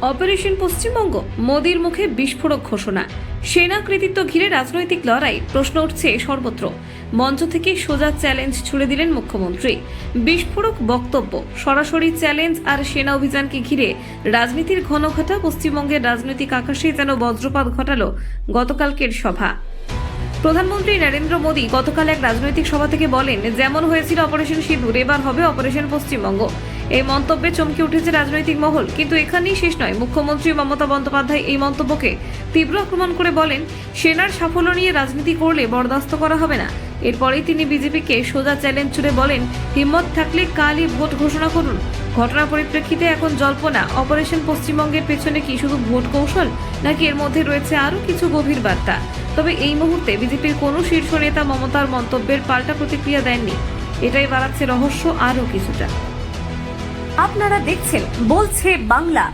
Operation Paschimbanga, মোদির মুখে বিস্ফোরক ঘোষণা। সেনা কৃতিত্ব ঘিরে রাজনৈতিক লড়াই, প্রশ্ন উঠছে সর্বত্র। মঞ্চ থেকে সোজা চ্যালেঞ্জ ছুড়ে দিলেন মুখ্যমন্ত্রী। বিস্ফোরক বক্তব্য, সরাসরি চ্যালেঞ্জ আর সেনা অভিযানকে ঘিরে রাজনীতির ঘনঘটা পশ্চিমবঙ্গের রাজনৈতিক আকাশে যেন বজ্রপাত ঘটালো গতকালকের সভা। প্রধানমন্ত্রী নরেন্দ্র মোদী গতকাল এক রাজনৈতিক সভা থেকে বলেন, যেমন হয়েছিল অপারেশন সিঁদুর, এবার হবে অপারেশন পশ্চিমবঙ্গ। এই মন্তব্যে চমকে উঠেছে রাজনৈতিক মহল। কিন্তু এখানেই শেষ নয়। মুখ্যমন্ত্রী মমতা বন্দ্যোপাধ্যায় এই মন্তব্যকে তীব্র আক্রমণ করে বলেন, সেনার সাফল্য নিয়ে রাজনীতি করলে বরদাস্ত করা হবে না। এরপরেই তিনি বিজেপিকে সোজা চ্যালেঞ্জ ছুড়ে বলেন, হিম্মত থাকলে কালই ভোট ঘোষণা করুন। ঘটনার পরিপ্রেক্ষিতে এখন জল্পনা, অপারেশন পশ্চিমবঙ্গের পেছনে কি শুধু ভোট কৌশল, নাকি এর মধ্যে রয়েছে আরও কিছু গভীর বার্তা। তবে এই মুহূর্তে বিজেপির কোনো শীর্ষ নেতা মমতার মন্তব্যের পাল্টা প্রতিক্রিয়া দেননি। এটাই বাড়াচ্ছে রহস্য আরও কিছুটা। আপনারা দেখছেন বলছে বাংলা।